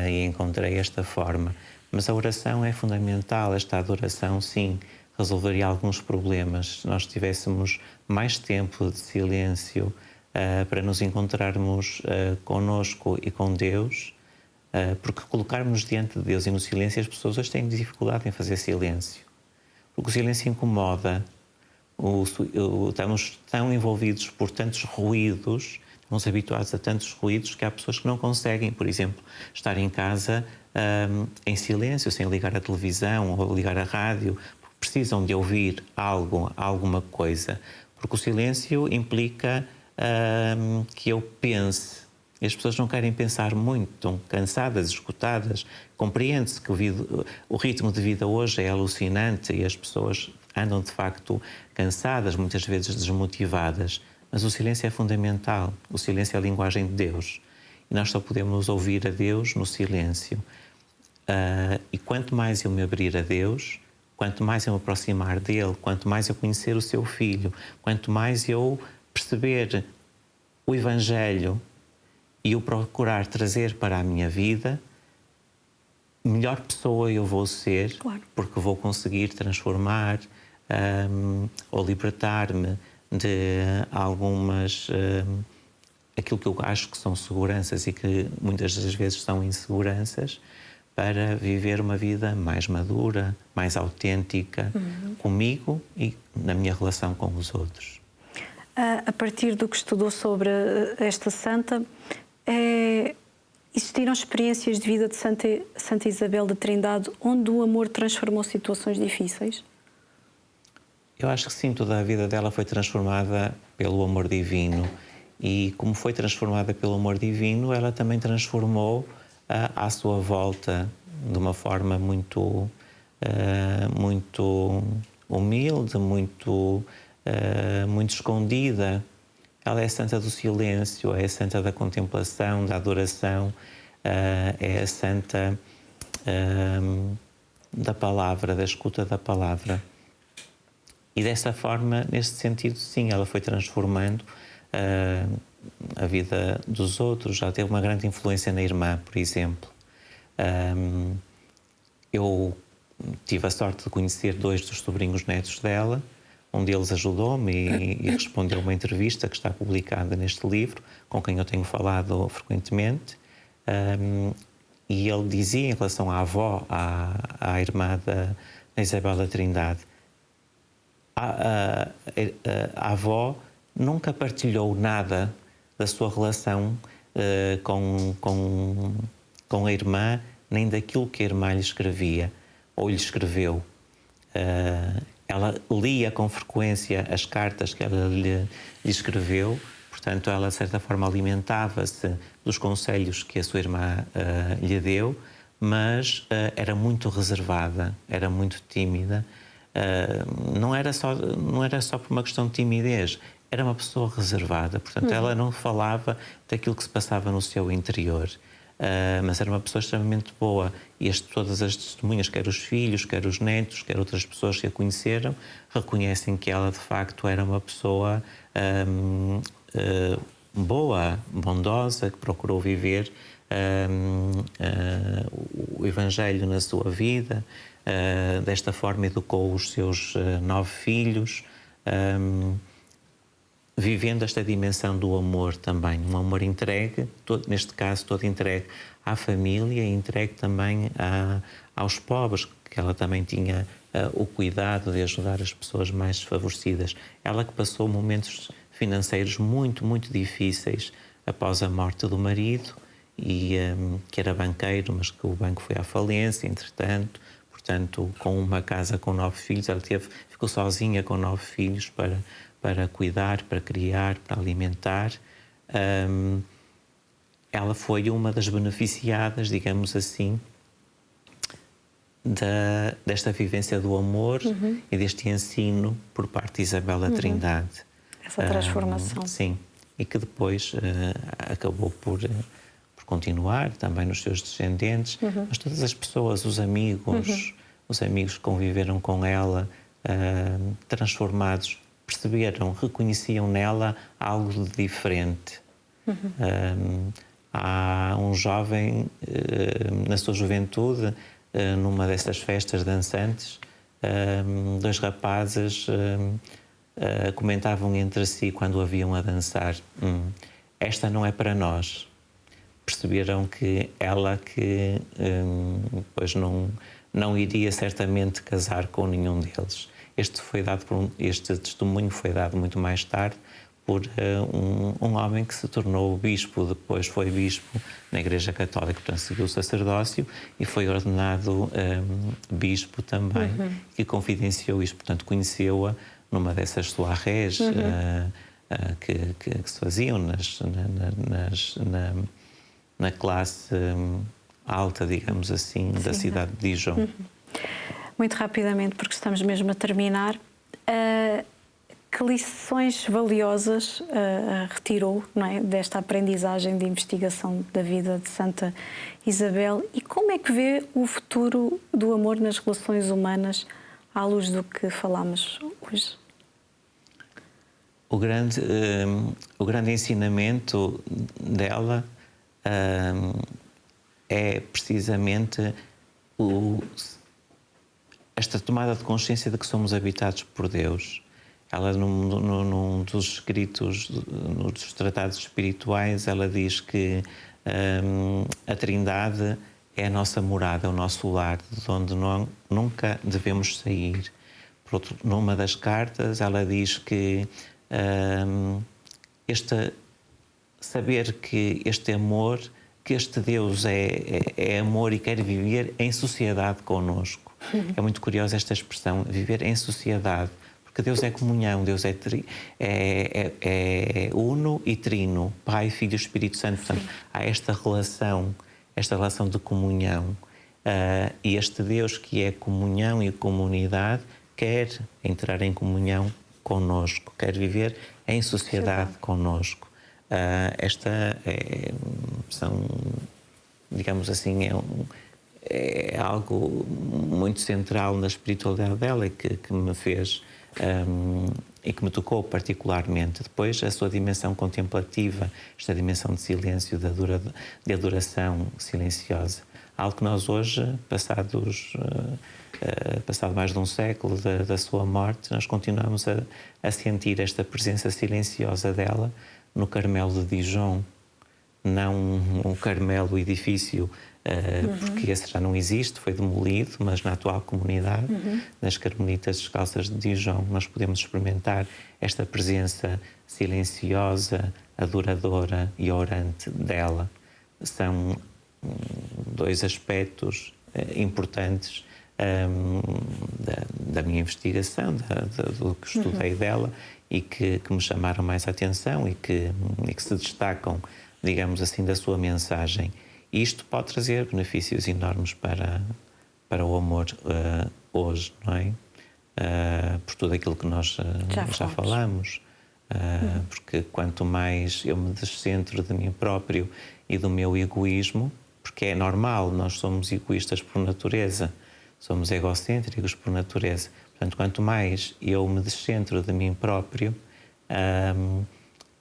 e encontrei esta forma. Mas a oração é fundamental. Esta adoração, sim, resolveria alguns problemas. Se nós tivéssemos mais tempo de silêncio para nos encontrarmos connosco e com Deus, porque colocarmos diante de Deus e no silêncio, as pessoas hoje têm dificuldade em fazer silêncio. Porque o silêncio incomoda. Estamos tão envolvidos por tantos ruídos, estamos habituados a tantos ruídos, que há pessoas que não conseguem, por exemplo, estar em casa em silêncio, sem ligar a televisão ou ligar a rádio, porque precisam de ouvir alguma coisa. Porque o silêncio implica que eu pense. E as pessoas não querem pensar muito, estão cansadas, esgotadas. Compreende-se que o ritmo de vida hoje é alucinante e as pessoas andam de facto cansadas, muitas vezes desmotivadas. Mas o silêncio é fundamental. O silêncio é a linguagem de Deus. E nós só podemos ouvir a Deus no silêncio. E quanto mais eu me abrir a Deus, quanto mais eu me aproximar dele, quanto mais eu conhecer o seu Filho, quanto mais eu perceber o Evangelho e o procurar trazer para a minha vida, melhor pessoa eu vou ser, claro. Porque vou conseguir transformar ou libertar-me de algumas... aquilo que eu acho que são seguranças e que muitas das vezes são inseguranças, para viver uma vida mais madura, mais autêntica, comigo e na minha relação com os outros. A partir do que estudou sobre esta santa, existiram experiências de vida de Santa Isabel da Trindade onde o amor transformou situações difíceis? Eu acho que sim, toda a vida dela foi transformada pelo amor divino. E como foi transformada pelo amor divino, ela também transformou à sua volta de uma forma muito humilde, muito escondida. Ela é a santa do silêncio, é a santa da contemplação, da adoração, é a santa da palavra, da escuta da palavra. E dessa forma, nesse sentido, sim, ela foi transformando a vida dos outros. Já teve uma grande influência na irmã, por exemplo. Eu tive a sorte de conhecer 2 dos sobrinhos netos dela. Um deles ajudou-me e respondeu a uma entrevista que está publicada neste livro, com quem eu tenho falado frequentemente. E ele dizia, em relação à avó, à irmã da Isabel da Trindade, a avó nunca partilhou nada da sua relação com a irmã, nem daquilo que a irmã lhe escrevia ou lhe escreveu. Ela lia com frequência as cartas que ela lhe escreveu, portanto, ela, de certa forma, alimentava-se dos conselhos que a sua irmã lhe deu, mas era muito reservada, era muito tímida. Não era só por uma questão de timidez, era uma pessoa reservada, portanto ela não falava daquilo que se passava no seu interior, mas era uma pessoa extremamente boa e todas as testemunhas, quer os filhos, quer os netos, quer outras pessoas que a conheceram, reconhecem que ela de facto era uma pessoa boa, bondosa, que procurou viver o Evangelho na sua vida. Desta forma educou os seus 9 filhos, vivendo esta dimensão do amor também, um amor entregue, neste caso todo entregue à família e entregue também aos pobres, que ela também tinha o cuidado de ajudar as pessoas mais desfavorecidas. Ela que passou momentos financeiros muito, muito difíceis após a morte do marido que era banqueiro, mas que o banco foi à falência, entretanto. Portanto, com uma casa com 9 filhos, ela ficou sozinha com 9 filhos para cuidar, para criar, para alimentar. Ela foi uma das beneficiadas, digamos assim, desta vivência do amor e deste ensino por parte de Isabel da Trindade. Essa transformação. Sim, e que depois acabou por continuar também nos seus descendentes, mas todas as pessoas, os amigos que conviveram com ela, transformados, perceberam, reconheciam nela algo de diferente. Há um jovem, na sua juventude, numa dessas festas dançantes, 2 rapazes comentavam entre si quando a viam a dançar: esta não é para nós. Perceberam que ela pois não iria certamente casar com nenhum deles. Este testemunho foi dado muito mais tarde por um homem que se tornou bispo, depois foi bispo na Igreja Católica, portanto seguiu o sacerdócio e foi ordenado bispo também, que confidenciou isto, portanto conheceu-a numa dessas soirées que se faziam na classe alta, digamos assim, da cidade de Dijon. Muito rapidamente, porque estamos mesmo a terminar, que lições valiosas retirou, não é, desta aprendizagem de investigação da vida de Santa Isabel, e como é que vê o futuro do amor nas relações humanas à luz do que falámos hoje? O grande ensinamento dela é precisamente esta tomada de consciência de que somos habitados por Deus. Ela, num dos escritos, nos tratados espirituais, ela diz que a Trindade é a nossa morada, é o nosso lar, de onde nunca devemos sair. Por outro, numa das cartas, ela diz que saber que este amor, que este Deus é amor e quer viver em sociedade connosco. É muito curiosa esta expressão, viver em sociedade, porque Deus é comunhão, Deus é uno e trino, Pai, Filho e Espírito Santo. Portanto, há esta relação de comunhão. E este Deus que é comunhão e comunidade quer entrar em comunhão connosco, quer viver em sociedade connosco. Digamos assim, é algo muito central na espiritualidade dela e que me fez e que me tocou particularmente. Depois, a sua dimensão contemplativa, esta dimensão de silêncio, de adoração silenciosa. Algo que nós hoje, passado mais de um século da sua morte, nós continuamos a sentir esta presença silenciosa dela no Carmelo de Dijon. Não o Carmelo, o edifício, porque esse já não existe, foi demolido, mas na atual comunidade, nas Carmelitas Descalças de Dijon, nós podemos experimentar esta presença silenciosa, adoradora e orante dela. São 2 aspectos importantes da minha investigação, do que estudei dela e que me chamaram mais a atenção e que se destacam, digamos assim, da sua mensagem. Isto pode trazer benefícios enormes para o amor hoje, não é? Por tudo aquilo que nós já falamos. Porque quanto mais eu me descentro de mim próprio e do meu egoísmo, porque é normal, nós somos egoístas por natureza, somos egocêntricos por natureza. Portanto, quanto mais eu me descentro de mim próprio,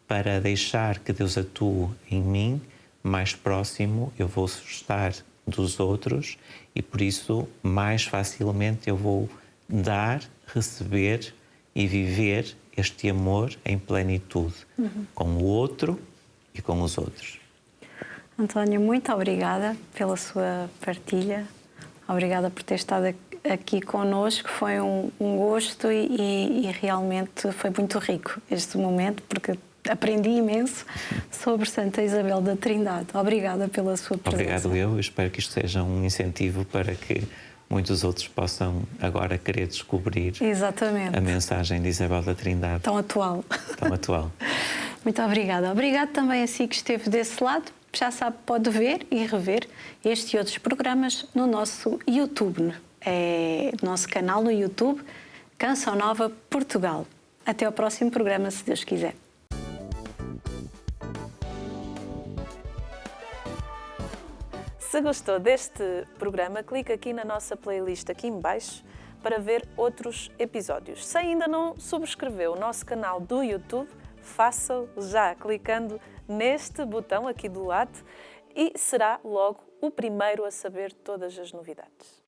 para deixar que Deus atue em mim, mais próximo eu vou estar dos outros e, por isso, mais facilmente eu vou dar, receber e viver este amor em plenitude, com o outro e com os outros. António, muito obrigada pela sua partilha. Obrigada por ter estado aqui connosco. Foi um gosto e realmente foi muito rico este momento, porque aprendi imenso sobre Santa Isabel da Trindade. Obrigada pela sua presença. Obrigado eu espero que isto seja um incentivo para que muitos outros possam agora querer descobrir Exatamente. a mensagem de Isabel da Trindade. Tão atual. Tão atual. Muito obrigada. Obrigado também a si que esteve desse lado. Já sabe, pode ver e rever este e outros programas no nosso YouTube. Nosso canal no YouTube, Canção Nova Portugal. Até ao próximo programa, se Deus quiser. Se gostou deste programa, clique aqui na nossa playlist aqui em baixo para ver outros episódios. Se ainda não subscreveu o nosso canal do YouTube, faça-o já clicando neste botão aqui do lado e será logo o primeiro a saber todas as novidades.